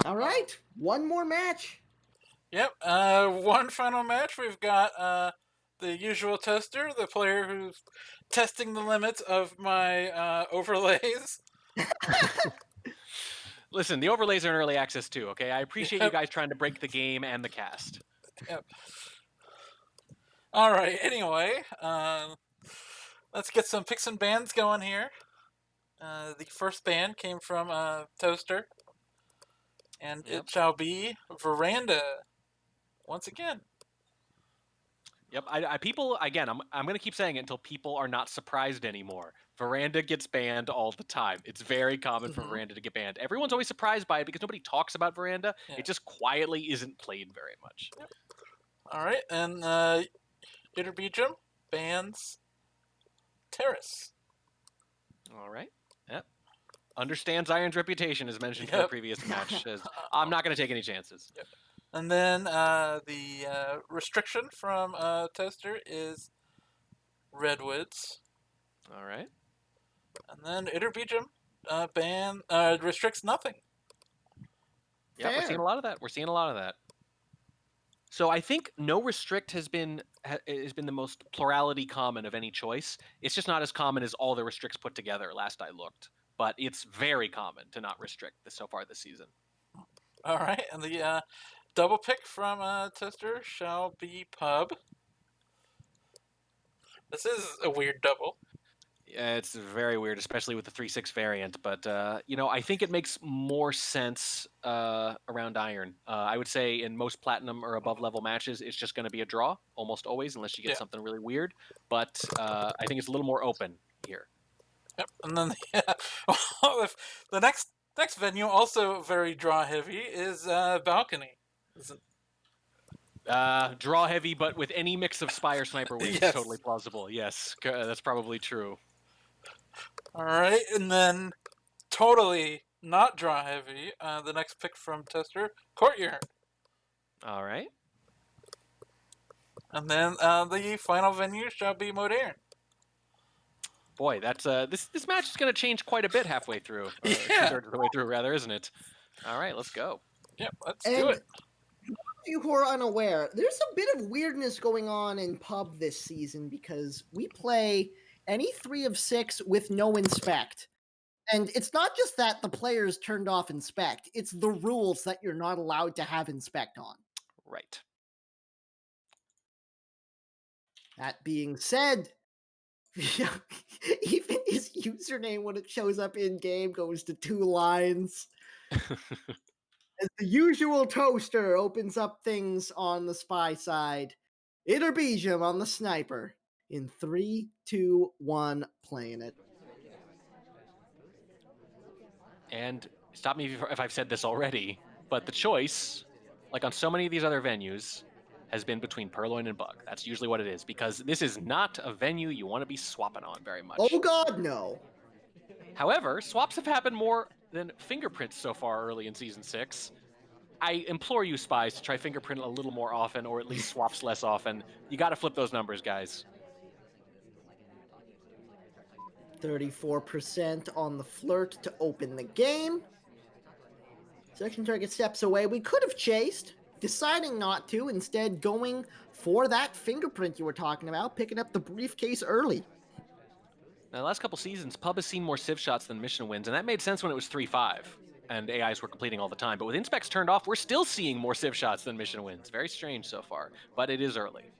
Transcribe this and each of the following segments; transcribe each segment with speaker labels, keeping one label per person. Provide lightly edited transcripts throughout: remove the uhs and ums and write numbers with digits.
Speaker 1: All right, one more match.
Speaker 2: Yep. One final match. We've got the usual tester, the player who's testing the limits of my overlays.
Speaker 3: Listen, the overlays are in early access too, okay? I appreciate you
Speaker 2: Yep.
Speaker 3: guys trying to break the game and the cast.
Speaker 2: Yep. All right. Anyway, let's get some picks and bands going here. The first band came from Toaster, and
Speaker 3: Yep.
Speaker 2: it shall be Veranda once again.
Speaker 3: Yep. People again. I'm going to keep saying it until people are not surprised anymore. Veranda gets banned all the time. It's very common for Veranda to get banned. Everyone's always surprised by it because nobody talks about Veranda.
Speaker 2: Yeah.
Speaker 3: It just quietly isn't played very much.
Speaker 2: Yep. All right, and YtterbiJum bans Terrace.
Speaker 3: All right. Yep. Understands Iron's reputation, as mentioned in the previous match. I'm not going to take any chances.
Speaker 2: Yep. And then the restriction from Toaster is Redwoods.
Speaker 3: All right.
Speaker 2: And then YtterbiJum restricts nothing.
Speaker 3: Yeah, we're seeing a lot of that. We're seeing a lot of that. So I think no restrict has been the most plurality common of any choice. It's just not as common as all the restricts put together. Last I looked, but it's very common to not restrict so far this season.
Speaker 2: All right, and the double pick from Toaster shall be Pub. This is a weird double.
Speaker 3: Yeah, it's very weird, especially with the 3-6 variant. But I think it makes more sense around Iron. I would say in most platinum or above level matches, it's just going to be a draw almost always, unless you get something really weird. But I think it's a little more open here.
Speaker 2: Yep, and then the next venue, also very draw heavy, is Balcony.
Speaker 3: Draw heavy, but with any mix of Spy or Sniper wins,
Speaker 2: Yes.
Speaker 3: Totally plausible. Yes, that's probably true.
Speaker 2: All right, and then totally not draw heavy. The next pick from Tester, Courtyard.
Speaker 3: All right.
Speaker 2: And then the final venue shall be Modern.
Speaker 3: Boy, that's this match is going to change quite a bit halfway through. Two-thirds of the way through, rather, isn't it? All right, let's go.
Speaker 2: Yep, let's do it.
Speaker 1: For you who are unaware, there's a bit of weirdness going on in Pub this season because we play any 3 of 6 with no inspect. And it's not just that the players turned off inspect, it's the rules that you're not allowed to have inspect on.
Speaker 3: Right.
Speaker 1: That being said, even his username when it shows up in game goes to 2 lines. As the usual Toaster opens up things on the spy side, YtterbiJum on the sniper. In 3, 2, 1, playing it.
Speaker 3: And stop me if I've said this already, but the choice, like on so many of these other venues, has been between Purloin and Bug. That's usually what it is, because this is not a venue you want to be swapping on very much.
Speaker 1: Oh god, no.
Speaker 3: However, swaps have happened more than fingerprints so far early in Season 6. I implore you, Spies, to try fingerprint a little more often, or at least swaps less often. You got to flip those numbers, guys.
Speaker 1: 34% on the flirt to open the game. Section target steps away. We could have chased, deciding not to, instead going for that fingerprint you were talking about, picking up the briefcase early.
Speaker 3: Now, the last couple seasons, Pub has seen more Civ shots than mission wins, and that made sense when it was 3-5, and AIs were completing all the time. But with inspects turned off, we're still seeing more Civ shots than mission wins. Very strange so far, but it is early.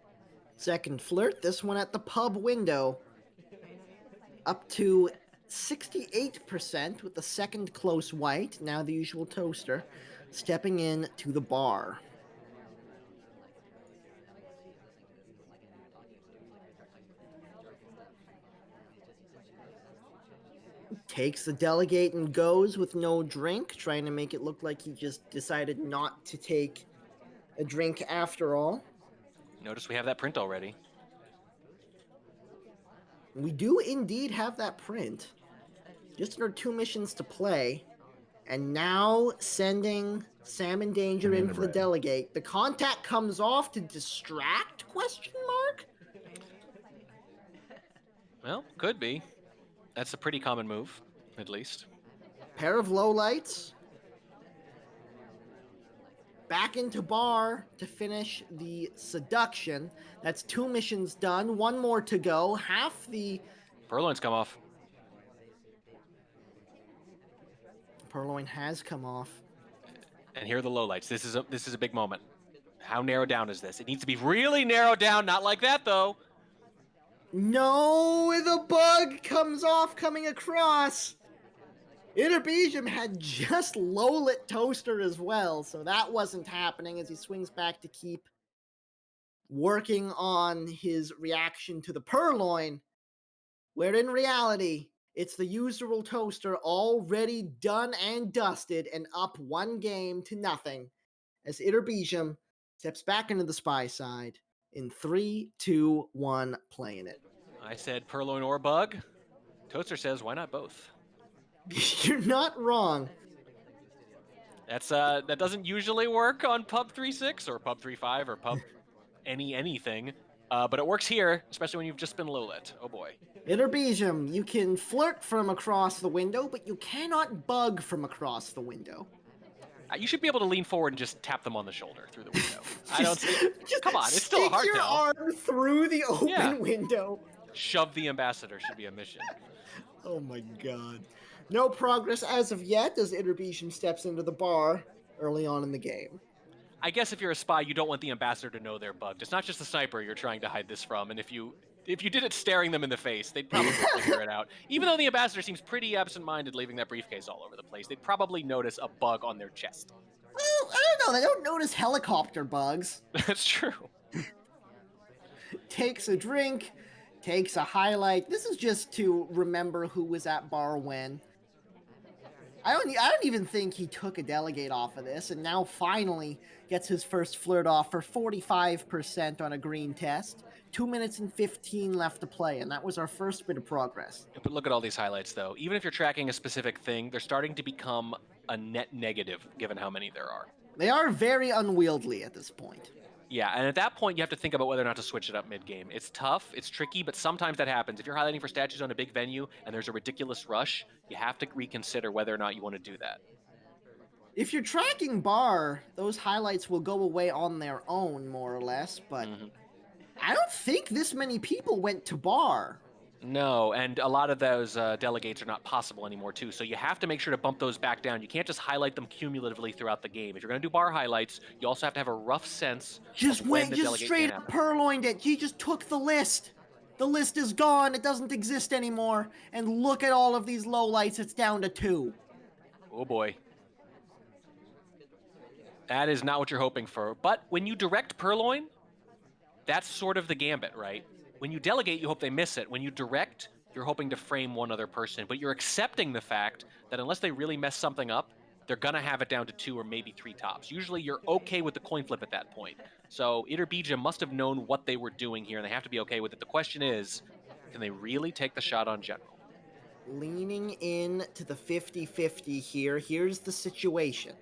Speaker 1: Second flirt, this one at the Pub window. Up to 68% with the second close white, now the usual Toaster, stepping in to the bar. Takes the delegate and goes with no drink, trying to make it look like he just decided not to take a drink after all.
Speaker 3: Notice we have that print already.
Speaker 1: We do indeed have that print. Just under 2 missions to play. And now sending Salmon Danger in for the delegate. The contact comes off to distract, question mark?
Speaker 3: Well, could be. That's a pretty common move, at least.
Speaker 1: Pair of lowlights. back into bar to finish the seduction. That's 2 missions done, 1 more to go. Half the
Speaker 3: Purloin's come off.
Speaker 1: purloin has come off.
Speaker 3: And here are the lowlights. This is a big moment. How narrowed down is this? It needs to be really narrowed down, not like that though.
Speaker 1: No, the bug comes off coming across. YtterbiJum had just low-lit Toaster as well, so that wasn't happening as he swings back to keep working on his reaction to the purloin, where in reality, it's the usual Toaster already done and dusted and up 1 game to nothing as YtterbiJum steps back into the spy side in 3, 2, 1, playing it.
Speaker 3: I said purloin or bug. Toaster says, why not both?
Speaker 1: You're not wrong.
Speaker 3: That doesn't usually work on Pub 3.6 or Pub 3.5 or Pub anything. But it works here, especially when you've just been low lit. Oh boy.
Speaker 1: YtterbiJum, you can flirt from across the window, but you cannot bug from across the window.
Speaker 3: You should be able to lean forward and just tap them on the shoulder through the window. I don't see. Come on, it's still a hard
Speaker 1: stick your
Speaker 3: tell.
Speaker 1: arm through the open window.
Speaker 3: Shove the ambassador should be a mission.
Speaker 1: Oh my god. No progress as of yet as YtterbiJum steps into the bar early on in the game.
Speaker 3: I guess if you're a spy, you don't want the ambassador to know they're bugged. It's not just the sniper you're trying to hide this from, and if you did it staring them in the face, they'd probably figure it out. Even though the ambassador seems pretty absent-minded leaving that briefcase all over the place, they'd probably notice a bug on their chest.
Speaker 1: Well, I don't know, they don't notice helicopter bugs.
Speaker 3: That's true.
Speaker 1: Takes a drink, takes a highlight. This is just to remember who was at bar when. I don't even think he took a delegate off of this, and now finally gets his first flirt off for 45% on a green test. 2 minutes and 15 left to play, and that was our first bit of progress.
Speaker 3: But look at all these highlights, though. Even if you're tracking a specific thing, they're starting to become a net negative, given how many there are.
Speaker 1: They are very unwieldy at this point.
Speaker 3: Yeah, and at that point, you have to think about whether or not to switch it up mid-game. It's tough, it's tricky, but sometimes that happens. If you're highlighting for statues on a big venue and there's a ridiculous rush, you have to reconsider whether or not you want to do that.
Speaker 1: If you're tracking bar, those highlights will go away on their own, more or less, but I don't think this many people went to bar.
Speaker 3: No, and a lot of those delegates are not possible anymore, too, so you have to make sure to bump those back down. You can't just highlight them cumulatively throughout the game. If you're going to do bar highlights, you also have to have a rough sense
Speaker 1: Just
Speaker 3: of when
Speaker 1: went,
Speaker 3: the
Speaker 1: just
Speaker 3: delegate
Speaker 1: straight
Speaker 3: can
Speaker 1: up
Speaker 3: happen.
Speaker 1: purloined it. He just took the list. The list is gone. It doesn't exist anymore. And look at all of these lowlights. It's down to 2.
Speaker 3: Oh boy. That is not what you're hoping for. But when you direct purloin, that's sort of the gambit, right? When you delegate, you hope they miss it. When you direct, you're hoping to frame one other person, but you're accepting the fact that unless they really mess something up, they're gonna have it down to 2 or maybe 3 tops. Usually you're okay with the coin flip at that point. So YtterbiJum must have known what they were doing here, and they have to be okay with it. The question is, can they really take the shot on general?
Speaker 1: Leaning in to the 50-50 here. Here's the situation.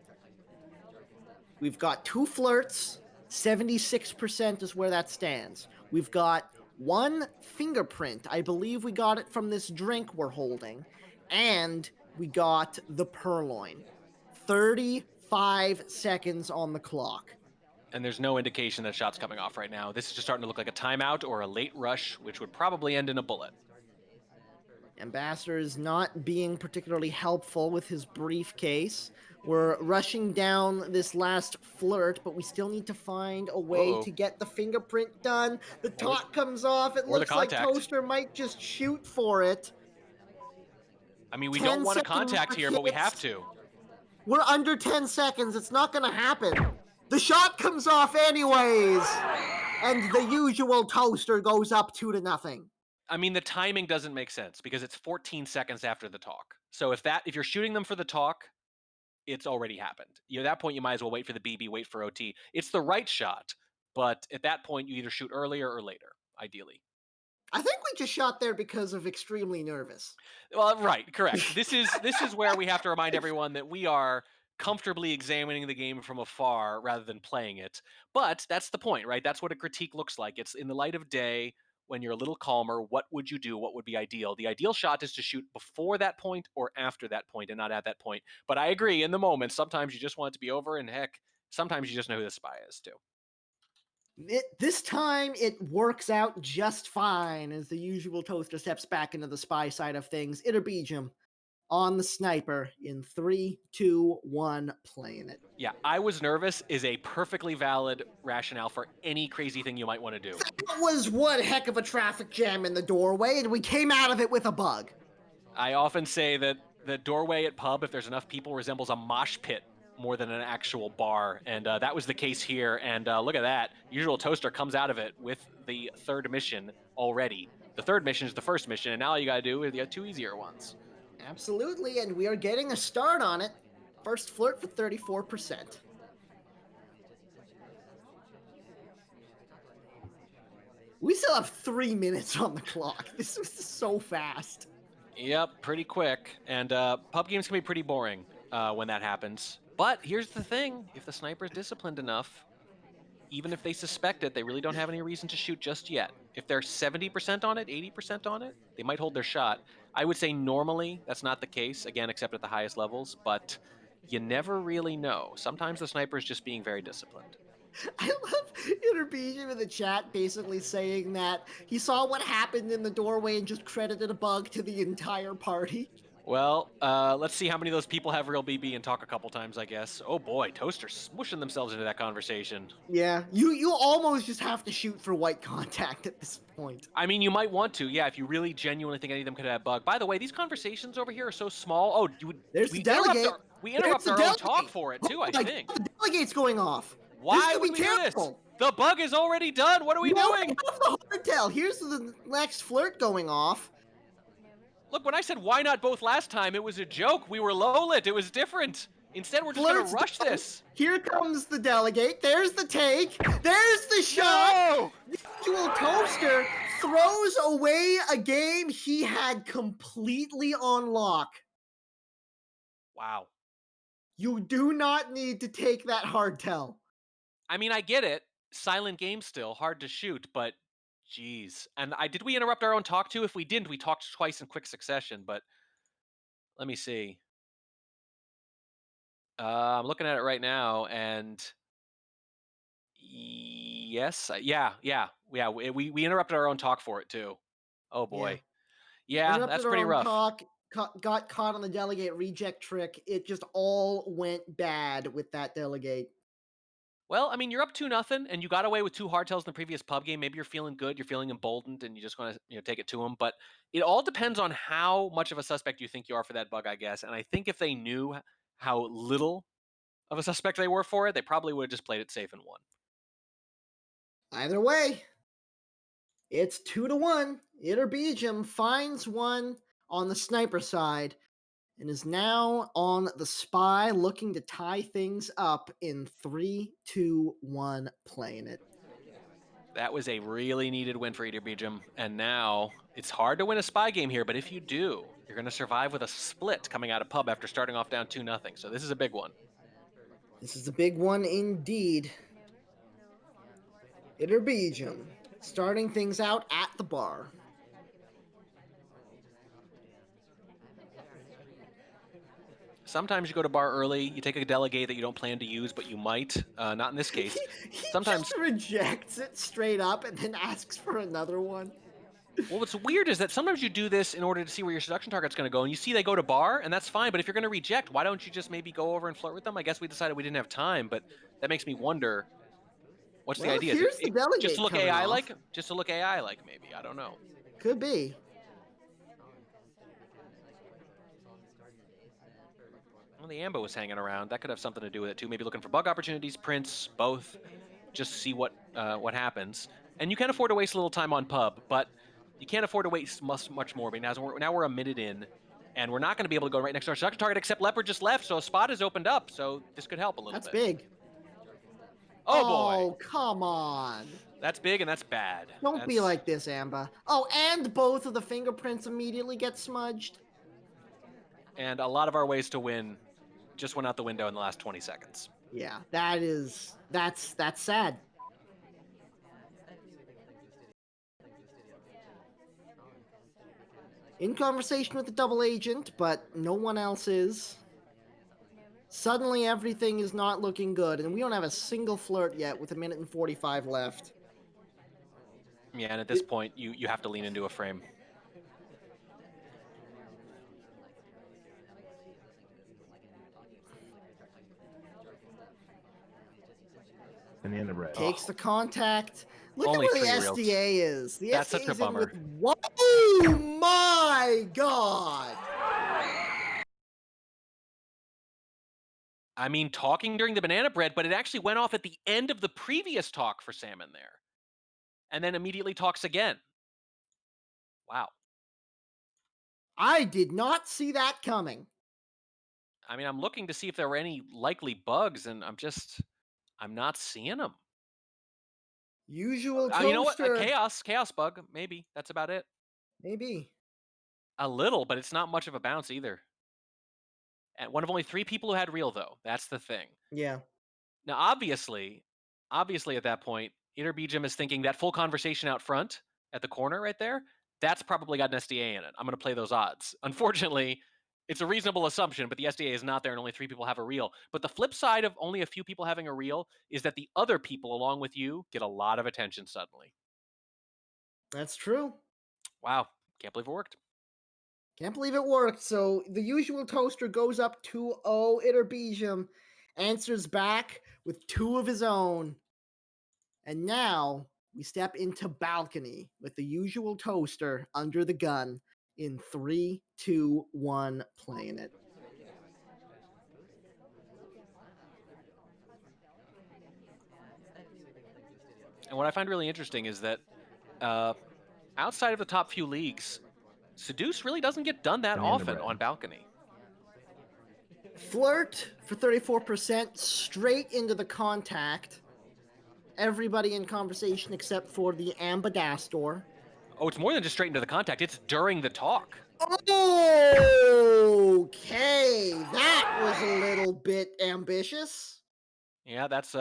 Speaker 1: We've got 2 flirts. 76% is where that stands. We've got 1 fingerprint. I believe we got it from this drink we're holding. And we got the purloin. 35 seconds on the clock.
Speaker 3: And there's no indication that shot's coming off right now. This is just starting to look like a timeout or a late rush, which would probably end in a bullet.
Speaker 1: Ambassador is not being particularly helpful with his briefcase. We're rushing down this last flirt, but we still need to find a way to get the fingerprint done. The top comes off. It looks like Toaster might just shoot for it.
Speaker 3: I mean, we don't want a contact here, but we have to.
Speaker 1: We're under 10 seconds. It's not going to happen. The shot comes off anyways. And the usual Toaster goes up 2-0.
Speaker 3: I mean, the timing doesn't make sense because it's 14 seconds after the talk. So if you're shooting them for the talk, it's already happened. At that point, you might as well wait for the BB, wait for OT. It's the right shot, but at that point, you either shoot earlier or later, ideally.
Speaker 1: I think we just shot there because of extremely nervous.
Speaker 3: Well, right, correct. This is where we have to remind everyone that we are comfortably examining the game from afar rather than playing it. But that's the point, right? That's what a critique looks like. It's in the light of day, when you're a little calmer, what would you do? What would be ideal? The ideal shot is to shoot before that point or after that point and not at that point. But I agree, in the moment, sometimes you just want it to be over, and heck, Sometimes you just know who the spy is too.
Speaker 1: This time it works out just fine as the usual toaster steps back into the spy side of things. YtterbiJum on the sniper in 3, 2, 1, playing it.
Speaker 3: Yeah, I was nervous is a perfectly valid rationale for any crazy thing you might want to do.
Speaker 1: That was one heck of a traffic jam in the doorway, and we came out of it with a bug.
Speaker 3: I often say that the doorway at pub, if there's enough people, resembles a mosh pit more than an actual bar, and that was the case here. And look at that. Usual Toaster comes out of it with the third mission already. The third mission is the first mission, and now all you gotta do is the 2 easier ones.
Speaker 1: Absolutely, and we are getting a start on it. First flirt for 34%. We still have 3 minutes on the clock. This was so fast.
Speaker 3: Yep, pretty quick. And pub games can be pretty boring when that happens. But here's the thing, if the sniper's disciplined enough, even if they suspect it, they really don't have any reason to shoot just yet. If they're 70% on it, 80% on it, they might hold their shot. I would say normally that's not the case, again, except at the highest levels, but you never really know. Sometimes the sniper is just being very disciplined.
Speaker 1: I love YtterbiJum in the chat basically saying that he saw what happened in the doorway and just credited a bug to the entire party.
Speaker 3: Well, let's see how many of those people have real BB and talk a couple times, I guess. Oh boy, Toaster's smushing themselves into that conversation.
Speaker 1: Yeah, you almost just have to shoot for white contact at this point.
Speaker 3: I mean, you might want to, yeah, if you really genuinely think any of them could have a bug. By the way, these conversations over here are so small. Oh,
Speaker 1: There's the delegate.
Speaker 3: We interrupt our own talk for it, too, I think.
Speaker 1: The delegate's going off.
Speaker 3: Why would we do this? The bug is already done. What are we doing?
Speaker 1: The hardtail. Here's the next flirt going off.
Speaker 3: Look, when I said why not both last time, it was a joke. We were low-lit. It was different. Instead, we're just going to rush this.
Speaker 1: Here comes the delegate. There's the take. There's the shot.
Speaker 3: No!
Speaker 1: The actual Toaster throws away a game he had completely on lock.
Speaker 3: Wow.
Speaker 1: You do not need to take that hardtail.
Speaker 3: I mean, I get it. Silent game still, hard to shoot, but geez. And did we interrupt our own talk too? If we didn't, we talked twice in quick succession, but let me see. I'm looking at it right now, and yes, we interrupted our own talk for it too. Oh boy, yeah, that's pretty rough.
Speaker 1: Talk, got caught on the delegate reject trick. It just all went bad with that delegate.
Speaker 3: Well, I mean, you're up 2-0, and you got away with 2 hardtails in the previous pub game. Maybe you're feeling good, you're feeling emboldened, and you just want to take it to them. But it all depends on how much of a suspect you think you are for that bug, I guess. And I think if they knew how little of a suspect they were for it, they probably would have just played it safe and won.
Speaker 1: Either way, it's 2-1. YtterbiJum finds one on the sniper side and is now on the spy, looking to tie things up in 3, 2, 1, playing it.
Speaker 3: That was a really needed win for YtterbiJum, and now it's hard to win a spy game here, but if you do, you're going to survive with a split coming out of pub after starting off down 2-0. So this is a big one.
Speaker 1: This is a big one indeed. YtterbiJum starting things out at the bar.
Speaker 3: Sometimes you go to bar early, you take a delegate that you don't plan to use, but you might. Not in this case.
Speaker 1: He
Speaker 3: Sometimes
Speaker 1: just rejects it straight up and then asks for another one.
Speaker 3: Well, what's weird is that sometimes you do this in order to see where your seduction target's going to go, and you see they go to bar, and that's fine, but if you're going to reject, why don't you just maybe go over and flirt with them? I guess we decided we didn't have time, but that makes me wonder, what's the idea?
Speaker 1: Here's the delegate
Speaker 3: just to look
Speaker 1: coming
Speaker 3: AI-like?
Speaker 1: off.
Speaker 3: Just to look AI-like, maybe. I don't know.
Speaker 1: Could be.
Speaker 3: Well, the Ambo was hanging around. That could have something to do with it, too. Maybe looking for bug opportunities, prints, both. Just see what happens. And you can afford to waste a little time on pub, but you can't afford to waste much more. Because now we're a minute in, and we're not going to be able to go right next to our seduction target, except Leopard just left, so a spot has opened up, so this could help a little bit.
Speaker 1: That's big.
Speaker 3: Oh, boy.
Speaker 1: Oh, come on.
Speaker 3: That's big, and that's bad.
Speaker 1: Don't be like this, Amba. Oh, and both of the fingerprints immediately get smudged.
Speaker 3: And a lot of our ways to win just went out the window in the last 20 seconds.
Speaker 1: Yeah, that's sad. In conversation with the double agent, but no one else is. Suddenly everything is not looking good, and we don't have a single flirt yet with 1:45 left.
Speaker 3: Yeah, and at this point, you have to lean into a frame.
Speaker 4: Banana bread.
Speaker 1: Takes the contact. Look
Speaker 3: Only
Speaker 1: at where the
Speaker 3: 3 reels.
Speaker 1: SDA is. The
Speaker 3: That's
Speaker 1: SDA
Speaker 3: such a
Speaker 1: is in with
Speaker 3: bummer.
Speaker 1: what? Oh my god!
Speaker 3: I mean, talking during the banana bread, but it actually went off at the end of the previous talk for Salmon there. And then immediately talks again. Wow.
Speaker 1: I did not see that coming.
Speaker 3: I mean, I'm looking to see if there were any likely bugs, and I'm not seeing them.
Speaker 1: Usual
Speaker 3: You know what? A
Speaker 1: toaster.
Speaker 3: chaos bug, maybe. That's about it.
Speaker 1: Maybe.
Speaker 3: A little, but it's not much of a bounce either. And one of only 3 people who had real, though. That's the thing.
Speaker 1: Yeah.
Speaker 3: Now, obviously at that point, YtterbiJum is thinking that full conversation out front at the corner right there, that's probably got an SDA in it. I'm going to play those odds. Unfortunately, it's a reasonable assumption, but the SDA is not there and only 3 people have a reel. But the flip side of only a few people having a reel is that the other people along with you get a lot of attention suddenly.
Speaker 1: That's true.
Speaker 3: Wow. Can't believe it worked.
Speaker 1: Can't believe it worked. So the usual toaster goes up 2-0. YtterbiJum answers back with 2 of his own. And now we step into balcony with the usual toaster under the gun in 3, 2, 1, playing it.
Speaker 3: And what I find really interesting is that outside of the top few leagues, Seduce really doesn't get done that
Speaker 4: Banana
Speaker 3: often
Speaker 4: bread.
Speaker 3: on balcony.
Speaker 1: Flirt for 34%, straight into the contact. Everybody in conversation except for the ambassador.
Speaker 3: Oh, it's more than just straight into the contact. It's during the talk.
Speaker 1: Okay, that was a little bit ambitious.
Speaker 3: Yeah, that's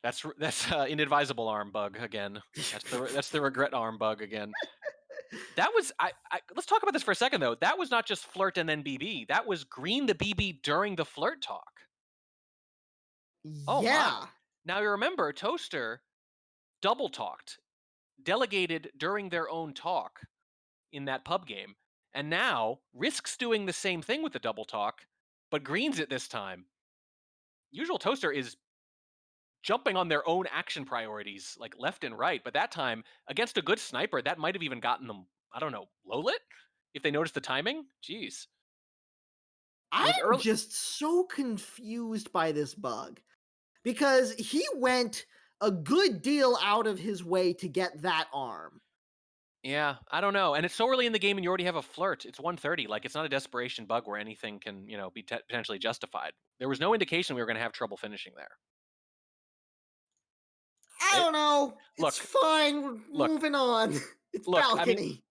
Speaker 3: inadvisable arm bug again. That's the regret arm bug again. That was let's talk about this for a second though. That was not just flirt and then BB. That was green the BB during the flirt talk. Oh
Speaker 1: Yeah.
Speaker 3: my. Now you remember Toaster double talked, delegated during their own talk in that pub game, and now risks doing the same thing with the double talk, but greens it this time. Usual Toaster is jumping on their own action priorities like left and right, but that time against a good sniper, that might have even gotten them, I don't know, low lit if they noticed the timing. Jeez.
Speaker 1: I'm just so confused by this bug because he went a good deal out of his way to get that arm.
Speaker 3: Yeah, I don't know. And it's so early in the game and you already have a flirt. It's 1:30. Like, it's not a desperation bug where anything can, be potentially justified. There was no indication we were going to have trouble finishing there.
Speaker 1: I don't know.
Speaker 3: Look,
Speaker 1: it's fine. We're moving on. It's balcony.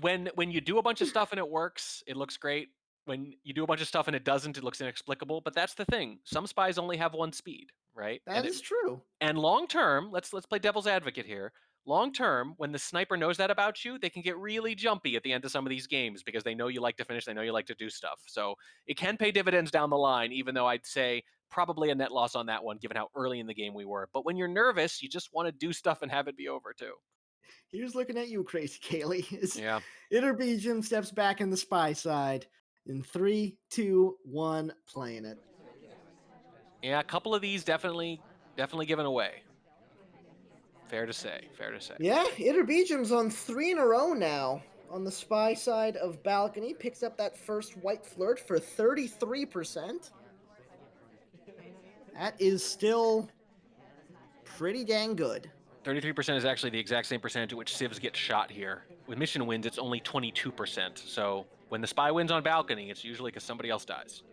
Speaker 3: I mean, when you do a bunch of stuff and it works, it looks great. When you do a bunch of stuff and it doesn't, it looks inexplicable. But that's the thing. Some spies only have one speed, right?
Speaker 1: That is true.
Speaker 3: And long term, let's play devil's advocate here. Long term, when the sniper knows that about you, they can get really jumpy at the end of some of these games because they know you like to finish, they know you like to do stuff. So it can pay dividends down the line, even though I'd say probably a net loss on that one, given how early in the game we were. But when you're nervous, you just want to do stuff and have it be over too.
Speaker 1: Here's looking at you, Crazy Kaylee.
Speaker 3: Yeah.
Speaker 1: YtterbiJum steps back in the spy side in 3, 2, 1, playing it.
Speaker 3: Yeah, a couple of these definitely given away. Fair to say.
Speaker 1: Yeah, YtterbiJum's on 3 in a row now. On the spy side of balcony, picks up that first white flirt for 33%. That is still pretty dang good.
Speaker 3: 33% is actually the exact same percentage at which civs get shot here. With mission wins, it's only 22%. So when the spy wins on balcony, it's usually because somebody else dies.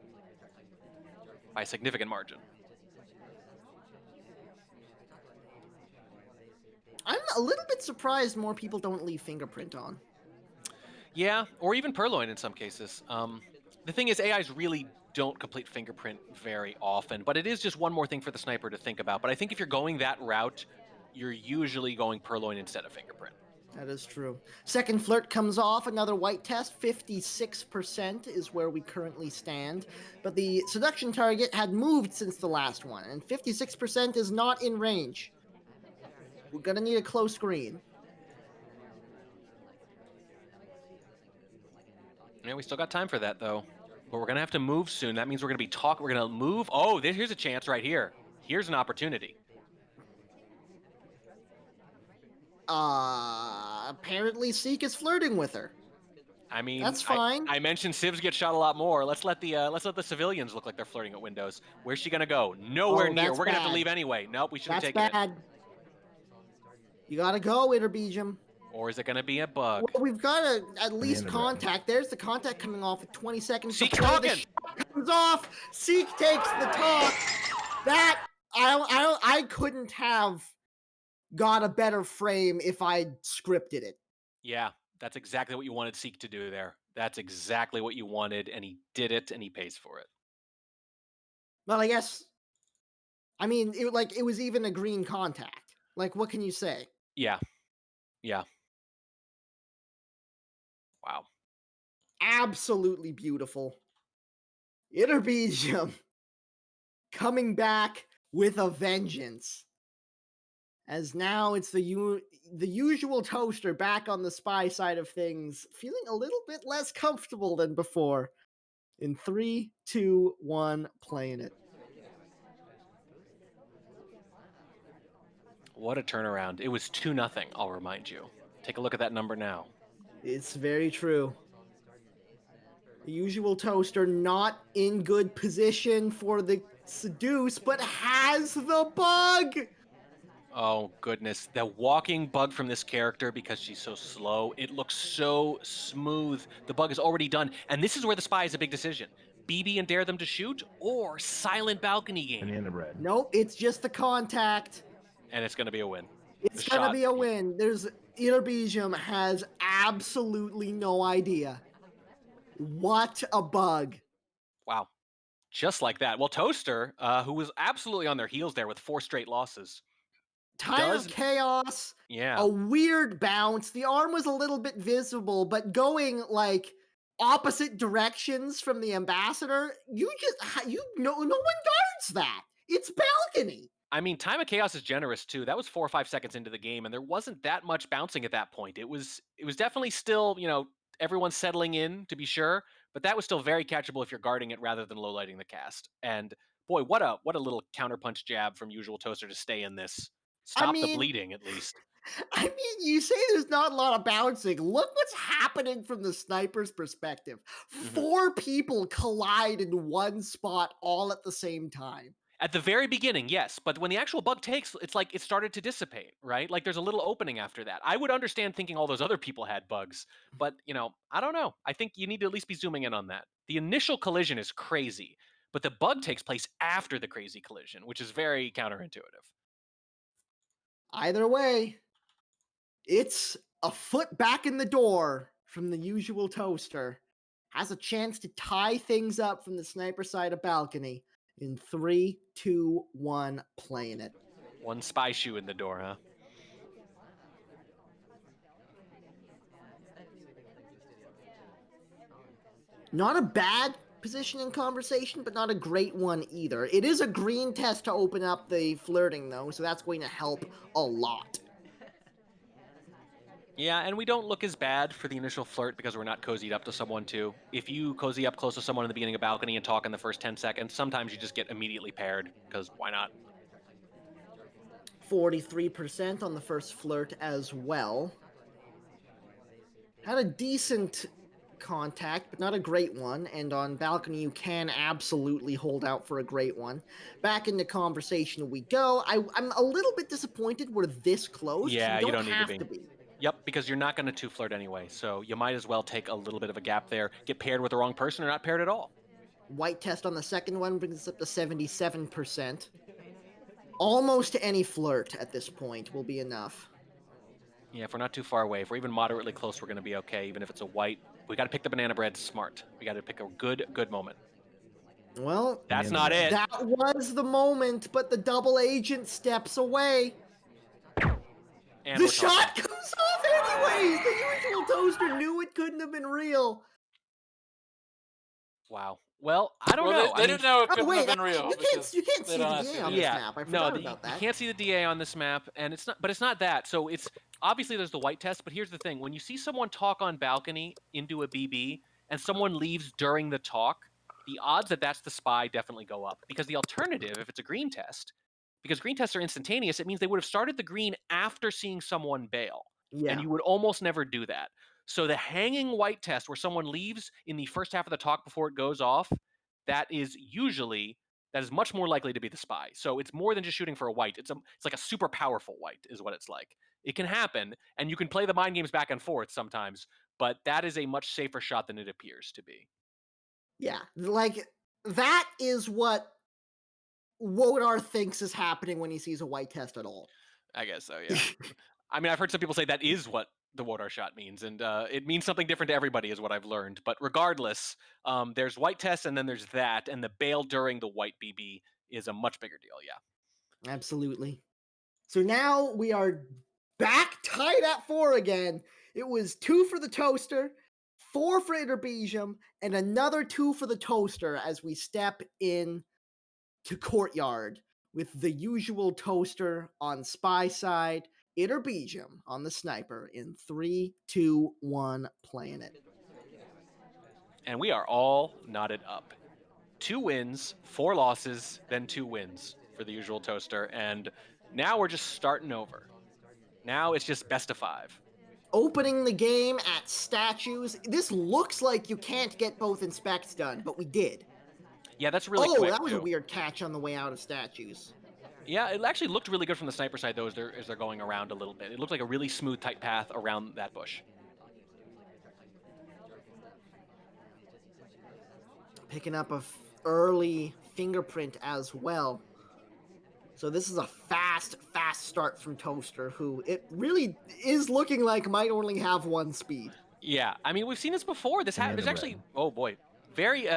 Speaker 3: By a significant margin.
Speaker 1: I'm a little bit surprised more people don't leave fingerprint on.
Speaker 3: Yeah, or even purloin in some cases. The thing is, AIs really don't complete fingerprint very often, but it is just one more thing for the sniper to think about. But I think if you're going that route, you're usually going purloin instead of fingerprint.
Speaker 1: That is true. Second flirt comes off, another white test. 56% is where we currently stand. But the seduction target had moved since the last one, and 56% is not in range. We're gonna need a close screen.
Speaker 3: Yeah, we still got time for that, though. But we're going to have to move soon. That means we're going to be talking. We're going to move. Oh, here's a chance right here. Here's an opportunity.
Speaker 1: Apparently Seek is flirting with her.
Speaker 3: I mean,
Speaker 1: That's fine.
Speaker 3: I mentioned civs get shot a lot more. Let's let the civilians look like they're flirting at windows. Where's she gonna go? Nowhere near.
Speaker 1: That's
Speaker 3: We're gonna have to
Speaker 1: bad.
Speaker 3: leave anyway. Nope, we should have
Speaker 1: That's
Speaker 3: taken it.
Speaker 1: bad. You gotta go, YtterbiJum.
Speaker 3: Or is it gonna be a bug?
Speaker 1: Well, we've got to at least
Speaker 4: Banana bread.
Speaker 1: contact. There's the contact coming off with 20 seconds.
Speaker 3: Seek's
Speaker 1: before the
Speaker 3: talking.
Speaker 1: shot comes off. Seek takes the talk. That I couldn't have got a better frame if I scripted it.
Speaker 3: Yeah, that's exactly what you wanted Seek to do there. That's exactly what you wanted, and he did it, and he pays for it.
Speaker 1: Well, I guess. I mean, it was even a green contact. Like, what can you say?
Speaker 3: Yeah. Yeah. Wow.
Speaker 1: Absolutely beautiful. YtterbiJum coming back with a vengeance. As now it's the usual toaster back on the spy side of things, feeling a little bit less comfortable than before. In 3, 2, 1, playing it.
Speaker 3: What a turnaround. It was 2-0, I'll remind you. Take a look at that number now.
Speaker 1: It's very true. The usual toaster not in good position for the seduce, but has the bug!
Speaker 3: Oh, goodness. The walking bug from this character, because she's so slow, it looks so smooth. The bug is already done. And this is where the spy is a big decision. BB and dare them to shoot, or silent balcony game.
Speaker 4: Banana bread.
Speaker 1: Nope, it's just the contact.
Speaker 3: And it's going to be a win.
Speaker 1: It's
Speaker 3: The
Speaker 1: gonna
Speaker 3: shot-
Speaker 1: be a win. YtterbiJum has absolutely no idea. What a bug.
Speaker 3: Wow. Just like that. Well, Toaster, who was absolutely on their heels there with 4 straight losses.
Speaker 1: Time of chaos.
Speaker 3: Yeah.
Speaker 1: A weird bounce. The arm was a little bit visible, but going like opposite directions from the ambassador, no one guards that. It's balcony.
Speaker 3: I mean, time of chaos is generous too. That was 4 or 5 seconds into the game, and there wasn't that much bouncing at that point. It was definitely still, everyone settling in to be sure, but that was still very catchable if you're guarding it rather than low lighting the cast. And boy, what a little counterpunch jab from Usual Toaster to stay in this. Stop the bleeding at least.
Speaker 1: I mean, you say there's not a lot of bouncing. Look what's happening from the sniper's perspective. 4 people collide in one spot all at the same time.
Speaker 3: At the very beginning, yes, but when the actual bug takes, it's like it started to dissipate, right? Like there's a little opening after that. I would understand thinking all those other people had bugs, but I don't know. I think you need to at least be zooming in on that. The initial collision is crazy, but the bug takes place after the crazy collision, which is very counterintuitive.
Speaker 1: Either way, it's a foot back in the door from the Usual Toaster. Has a chance to tie things up from the sniper side of balcony. In 3, 2, 1, playing it.
Speaker 3: One spy shoe in the door, huh?
Speaker 1: Not a bad position in conversation, but not a great one either. It is a green test to open up the flirting, though, so that's going to help a lot.
Speaker 3: Yeah, and we don't look as bad for the initial flirt because we're not cozied up to someone, too. If you cozy up close to someone in the beginning of balcony and talk in the first 10 seconds, sometimes you just get immediately paired, because why not?
Speaker 1: 43% on the first flirt as well. Had a decent contact, but not a great one, and on balcony you can absolutely hold out for a great one. Back into conversation we go. I'm a little bit disappointed we're this close.
Speaker 3: Yeah,
Speaker 1: you
Speaker 3: you don't need
Speaker 1: have
Speaker 3: to be.
Speaker 1: to be.
Speaker 3: Yep, because you're not going to 2-flirt anyway, so you might as well take a little bit of a gap there, get paired with the wrong person or not paired at all.
Speaker 1: White test on the second one brings us up to 77%. Almost any flirt at this point will be enough.
Speaker 3: Yeah, if we're not too far away, if we're even moderately close, we're going to be okay, even if it's a white. We got to pick the banana bread smart. We got to pick a good moment.
Speaker 1: Well,
Speaker 3: that's not it.
Speaker 1: That was the moment, but the double agent steps away.
Speaker 3: And
Speaker 1: the shot comes was off anyways. The usual toaster knew it couldn't have been real.
Speaker 3: Wow. Well, I don't
Speaker 2: Well,
Speaker 3: know.
Speaker 2: they didn't know it
Speaker 1: Oh
Speaker 2: couldn't have
Speaker 1: wait,
Speaker 2: been real.
Speaker 1: you can't
Speaker 2: they
Speaker 1: see
Speaker 2: don't
Speaker 1: the
Speaker 2: have
Speaker 1: DA on
Speaker 2: CDs.
Speaker 1: this
Speaker 3: yeah,
Speaker 1: map. I
Speaker 3: no,
Speaker 1: forgot about
Speaker 3: you
Speaker 1: that.
Speaker 3: can't see the DA on this map, and it's not that. So it's obviously there's the white test, but here's the thing: when you see someone talk on balcony into a BB, and someone leaves during the talk, the odds that that's the spy definitely go up. Because the alternative, if it's a green test, because green tests are instantaneous, it means they would have started the green after seeing someone bail, and
Speaker 1: Yeah.
Speaker 3: you would almost never do that. So the hanging white test, where someone leaves in the first half of the talk before it goes off, that is much more likely to be the spy. So it's more than just shooting for a white. It's like a super powerful white is what it's like. It can happen, and you can play the mind games back and forth sometimes, but that is a much safer shot than it appears to be.
Speaker 1: Yeah. Like, that is what Wodar thinks is happening when he sees a white test at all.
Speaker 3: I guess so, yeah. I mean, I've heard some people say that is what the Wodar shot means, and it means something different to everybody, is what I've learned. But regardless, there's white test, and then there's that, and the bail during the white BB is a much bigger deal, yeah.
Speaker 1: Absolutely. So now we are back tied at 4 again. It was 2 for the toaster, 4 for YtterbiJum, and another 2 for the toaster as we step in to courtyard with the usual toaster on spy side, YtterbiJum on the sniper in 3, 2, 1, playing it.
Speaker 3: And we are all knotted up. 2 wins, 4 losses, then 2 wins for the usual toaster, and now we're just starting over. Now it's just best of 5.
Speaker 1: Opening the game at statues. This looks like you can't get both inspects done, but we did.
Speaker 3: Yeah, that's really
Speaker 1: Oh,
Speaker 3: quick,
Speaker 1: that was a
Speaker 3: too.
Speaker 1: weird catch on the way out of statues.
Speaker 3: Yeah, it actually looked really good from the sniper side, though, as they're going around a little bit. It looked like a really smooth, tight path around that bush.
Speaker 1: Picking up a early fingerprint as well. So this is a fast start from Toaster, who it really is looking like might only have 1 speed.
Speaker 3: Yeah, I mean, we've seen this before. There's
Speaker 4: Banana
Speaker 3: actually, oh boy, very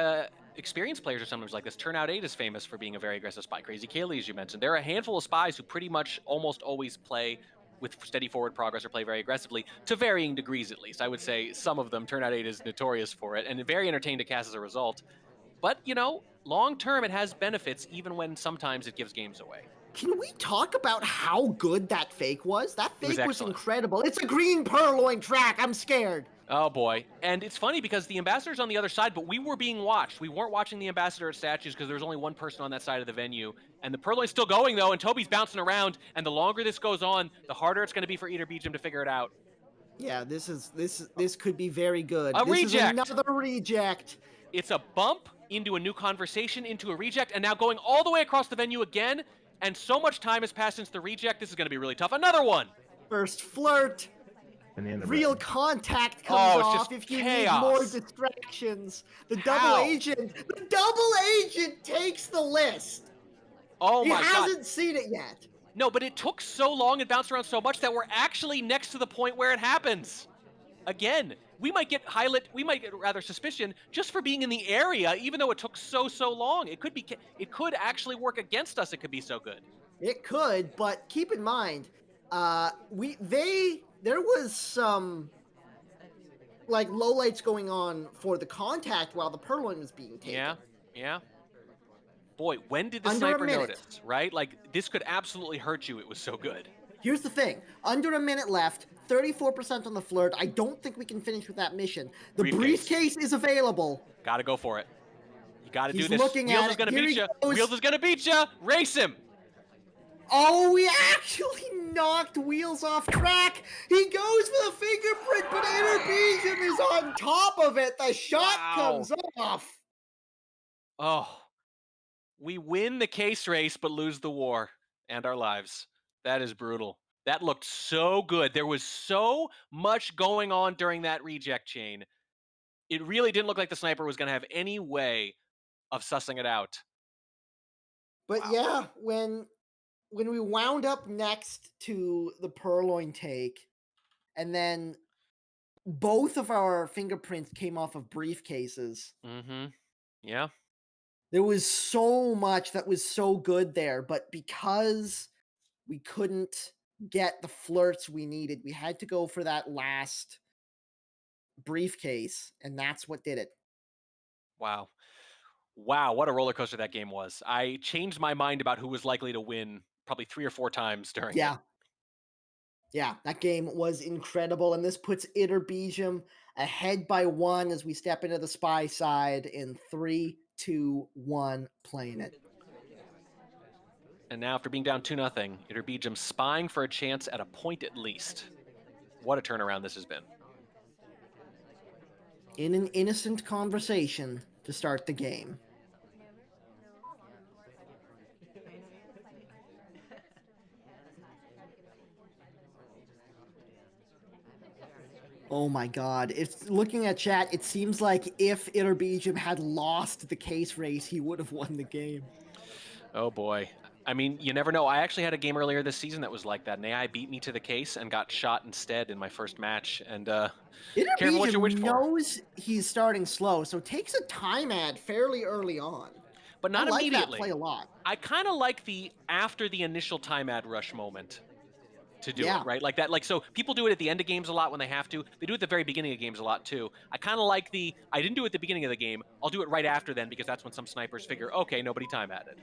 Speaker 3: experienced players are sometimes like this. Turnout 8 is famous for being a very aggressive spy. Crazy Kaylee, as you mentioned. There are a handful of spies who pretty much almost always play with steady forward progress or play very aggressively, to varying degrees at least. I would say some of them, Turnout 8 is notorious for it, and very entertaining to cast as a result. But, long term, it has benefits, even when sometimes it gives games away.
Speaker 1: Can we talk about how good that fake was? That
Speaker 3: It was
Speaker 1: fake was
Speaker 3: excellent.
Speaker 1: incredible. It's a green purloin track. I'm scared.
Speaker 3: Oh boy. And it's funny because the ambassador's on the other side, but we were being watched. We weren't watching the ambassador at statues because there was only one person on that side of the venue. And the purloin's still going though, and Toby's bouncing around, and the longer this goes on, the harder it's going to be for YtterbiJum to figure it out.
Speaker 1: Yeah, this could be very good.
Speaker 3: A
Speaker 1: This
Speaker 3: reject!
Speaker 1: is another reject.
Speaker 3: It's a bump into a new conversation, into a reject, and now going all the way across the venue again, and so much time has passed since the reject, this is going to be really tough. Another one!
Speaker 1: First flirt.
Speaker 4: Banana
Speaker 1: Real
Speaker 4: bread.
Speaker 1: contact comes
Speaker 3: Oh, it's
Speaker 1: off
Speaker 3: just
Speaker 1: if you need more
Speaker 3: chaos.
Speaker 1: distractions. The
Speaker 3: How?
Speaker 1: double agent takes the list.
Speaker 3: Oh
Speaker 1: He
Speaker 3: my god.
Speaker 1: hasn't seen it yet.
Speaker 3: No, but it took so long and bounced around so much that we're actually next to the point where it happens. Again, we might get rather suspicion just for being in the area, even though it took so long. It could actually work against us. It could be so good.
Speaker 1: It could, but keep in mind, there was some like lowlights going on for the contact while the purloin was being taken.
Speaker 3: Yeah. Boy, when did the
Speaker 1: Under a
Speaker 3: sniper
Speaker 1: minute.
Speaker 3: notice, right? Like, this could absolutely hurt you. It was so good.
Speaker 1: Here's the thing. Under a minute left, 34% on the flirt. I don't think we can finish with that mission. The briefcase is available.
Speaker 3: Gotta go for it. You gotta do
Speaker 1: He's
Speaker 3: this.
Speaker 1: looking
Speaker 3: Wheels
Speaker 1: at
Speaker 3: is
Speaker 1: it.
Speaker 3: gonna
Speaker 1: Here
Speaker 3: beat
Speaker 1: he
Speaker 3: you.
Speaker 1: goes.
Speaker 3: Wheels is gonna beat you. Race him.
Speaker 1: Oh, we actually knocked Wheels off track. He goes for the fingerprint, but YtterbiJum is on top of it. The shot comes off.
Speaker 3: Oh, we win the case race, but lose the war and our lives. That is brutal. That looked so good. There was so much going on during that reject chain. It really didn't look like the sniper was going to have any way of sussing it out.
Speaker 1: But
Speaker 3: Wow.
Speaker 1: yeah, when we wound up next to the purloin take, and then both of our fingerprints came off of briefcases.
Speaker 3: Mm-hmm. Yeah.
Speaker 1: There was so much that was so good there, but because we couldn't get the flirts we needed. We had to go for that last briefcase, and that's what did it.
Speaker 3: Wow. Wow, what a roller coaster that game was. I changed my mind about who was likely to win probably 3 or 4 times during it.
Speaker 1: Yeah, that game was incredible, and this puts YtterbiJum ahead by 1 as we step into the spy side in 3, 2, 1, playing it.
Speaker 3: And now, after being down 2-0, YtterbiJum spying for a chance at a point at least. What a turnaround this has been.
Speaker 1: In an innocent conversation to start the game. Oh my god. It's looking at chat, it seems like if YtterbiJum had lost the case race, he would have won the game.
Speaker 3: Oh boy. I mean, you never know. I actually had a game earlier this season that was like that. An AI beat me to the case and got shot instead in my first match. And careful what you wish
Speaker 1: YtterbiJum
Speaker 3: for.
Speaker 1: knows he's starting slow, so takes a time ad fairly early on.
Speaker 3: But not
Speaker 1: I like
Speaker 3: immediately.
Speaker 1: that play a lot.
Speaker 3: I kind of like the after the initial time ad rush moment to do
Speaker 1: Yeah.
Speaker 3: it, right? Like that. Like, so people do it at the end of games a lot when they have to. They do it at the very beginning of games a lot too. I kind of like I didn't do it at the beginning of the game. I'll do it right after then because that's when some snipers figure, okay, nobody time added.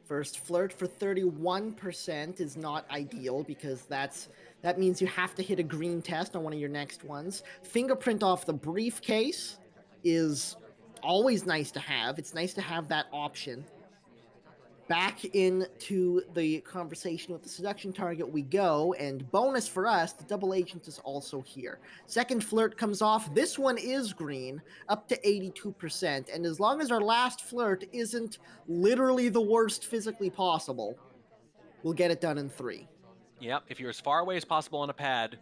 Speaker 1: First flirt for 31% is not ideal because that means you have to hit a green test on one of your next ones. Fingerprint off the briefcase is always nice to have. It's nice to have that option. Back into the conversation with the seduction target we go, and bonus for us, the double agent is also here. Second flirt comes off. This one is green, up to 82%, and as long as our last flirt isn't literally the worst physically possible, we'll get it done in 3.
Speaker 3: Yep, if you're as far away as possible on a pad,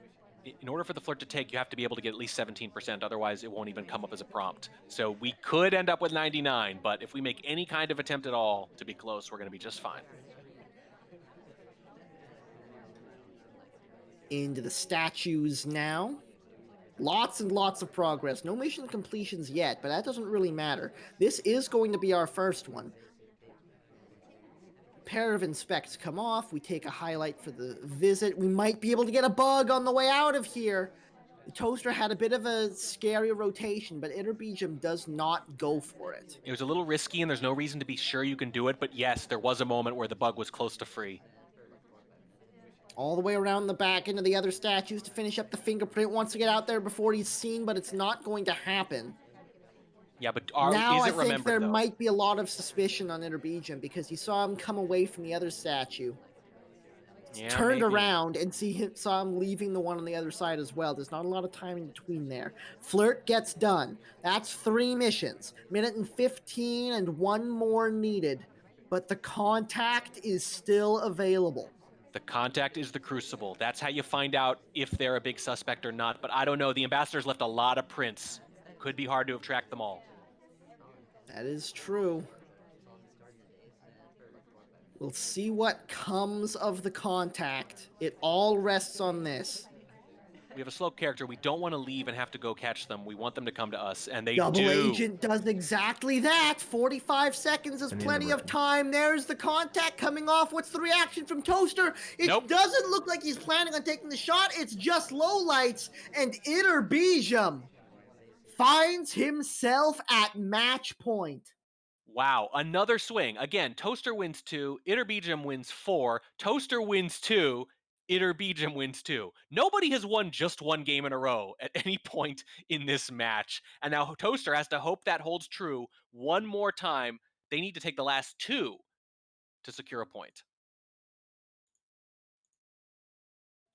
Speaker 3: in order for the flirt to take, you have to be able to get at least 17%, otherwise it won't even come up as a prompt. So we could end up with 99, but if we make any kind of attempt at all to be close, we're going to be just fine.
Speaker 1: Into the statues now. Lots and lots of progress. No mission completions yet, but that doesn't really matter. This is going to be our first one. Pair of inspects come off. We take a highlight for the visit. We might be able to get a bug on the way out of here. The toaster had a bit of a scary rotation, but YtterbiJum does not go for it.
Speaker 3: It was a little risky, and there's no reason to be sure you can do it, but yes, there was a moment where the bug was close to free.
Speaker 1: All the way around the back into the other statues to finish up the fingerprint. Wants to get out there before he's seen, but it's not going to happen.
Speaker 3: Yeah, but
Speaker 1: Now
Speaker 3: is
Speaker 1: I
Speaker 3: it
Speaker 1: think
Speaker 3: remembered,
Speaker 1: there
Speaker 3: though?
Speaker 1: might be a lot of suspicion on YtterbiJum because he saw him come away from the other statue.
Speaker 3: Yeah,
Speaker 1: Turned
Speaker 3: maybe.
Speaker 1: around and saw him leaving the one on the other side as well. There's not a lot of time in between there. Flirt gets done. That's 3 missions. Minute and 15 and 1 more needed. But the contact is still available.
Speaker 3: The contact is the crucible. That's how you find out if they're a big suspect or not. But I don't know. The ambassadors left a lot of prints. Could be hard to have tracked them all.
Speaker 1: That is true. We'll see what comes of the contact. It all rests on this.
Speaker 3: We have a slow character. We don't want to leave and have to go catch them. We want them to come to us, and they
Speaker 1: Double
Speaker 3: do.
Speaker 1: Agent does exactly that. 45 seconds is plenty of time. There's the contact coming off. What's the reaction from Toaster? It doesn't look like he's planning on taking the shot. It's just low lights, and YtterbiJum finds himself at match point.
Speaker 3: Wow, another swing. Again, Toaster wins 2, YtterbiJum wins 4, Toaster wins 2, YtterbiJum wins 2. Nobody has won just 1 game in a row at any point in this match. And now Toaster has to hope that holds true one more time. They need to take the last 2 to secure a point.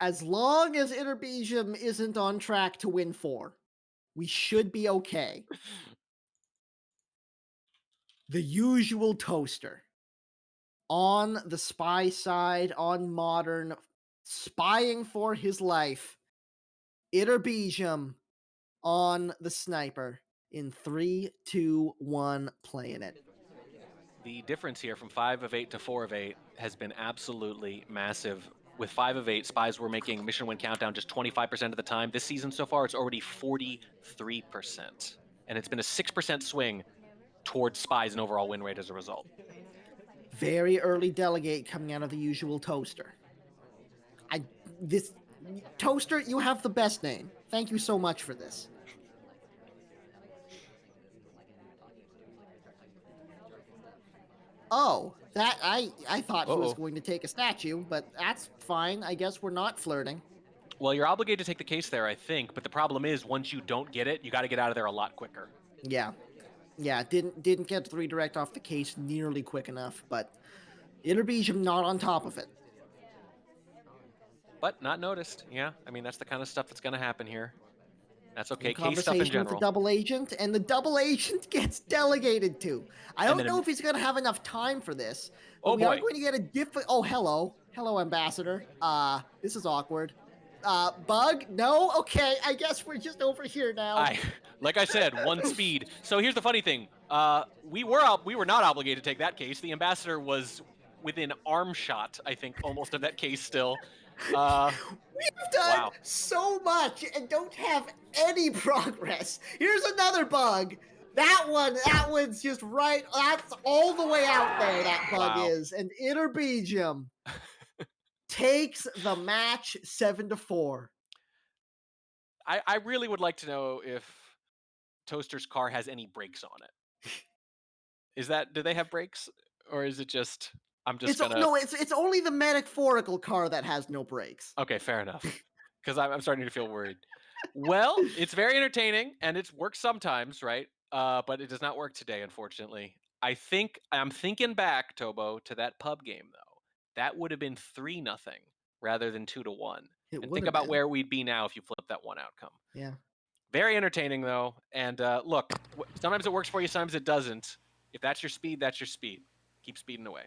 Speaker 1: As long as YtterbiJum isn't on track to win 4, we should be okay. The usual Toaster. On the spy side, on modern, spying for his life. YtterbiJum on the sniper in 3, 2, 1, playing it.
Speaker 3: The difference here from 5 of 8 to 4 of 8 has been absolutely massive. With 5 of 8, spies were making mission win countdown just 25% of the time. This season so far, it's already 43%. And it's been a 6% swing towards spies and overall win rate as a result.
Speaker 1: Very early delegate coming out of the usual Toaster. This Toaster, you have the best name. Thank you so much for this. Oh, that I thought he was
Speaker 3: Uh-oh.
Speaker 1: going to take a statue, but that's fine. I guess we're not flirting.
Speaker 3: Well, you're obligated to take the case there, I think, but the problem is once you don't get it, you got to get out of there a lot quicker.
Speaker 1: Yeah. Yeah, didn't get the redirect off the case nearly quick enough, but YtterbiJum not on top of it.
Speaker 3: But not noticed. Yeah, I mean, that's the kind of stuff that's going to happen here. That's okay.
Speaker 1: In
Speaker 3: Case stuff in
Speaker 1: conversation with the
Speaker 3: general.
Speaker 1: double agent, and the double agent gets delegated to. I
Speaker 3: And
Speaker 1: don't
Speaker 3: then
Speaker 1: know if he's going to have enough time for this, but
Speaker 3: Oh,
Speaker 1: we are
Speaker 3: boy.
Speaker 1: going to get a different. Oh, hello. Hello, Ambassador. This is awkward. Bug? No? Okay, I guess we're just over here now.
Speaker 3: Like I said, one speed. So here's the funny thing. We were not obligated to take that case. The ambassador was within arm shot, I think, almost of that case still.
Speaker 1: We've done
Speaker 3: Wow.
Speaker 1: so much and don't have any progress. Here's another bug. That one's just right. That's all the way out there, that bug
Speaker 3: Wow.
Speaker 1: is. And YtterbiJum takes the match 7-4.
Speaker 3: I really would like to know if Toaster's car has any brakes on it. Do they have brakes? Or is it just,
Speaker 1: It's only the metaphorical car that has no brakes.
Speaker 3: Okay, fair enough. Because I'm starting to feel worried. Well, it's very entertaining, and it works sometimes, right? But it does not work today, unfortunately. I'm thinking back, Tobo, to that pub game though. That would have been 3-0 rather than 2-1.
Speaker 1: It
Speaker 3: And
Speaker 1: would
Speaker 3: think
Speaker 1: have
Speaker 3: about
Speaker 1: been.
Speaker 3: where we'd be now if you flip that one outcome.
Speaker 1: Yeah.
Speaker 3: Very entertaining though, and look, sometimes it works for you, sometimes it doesn't. If that's your speed, that's your speed. Keep speeding away.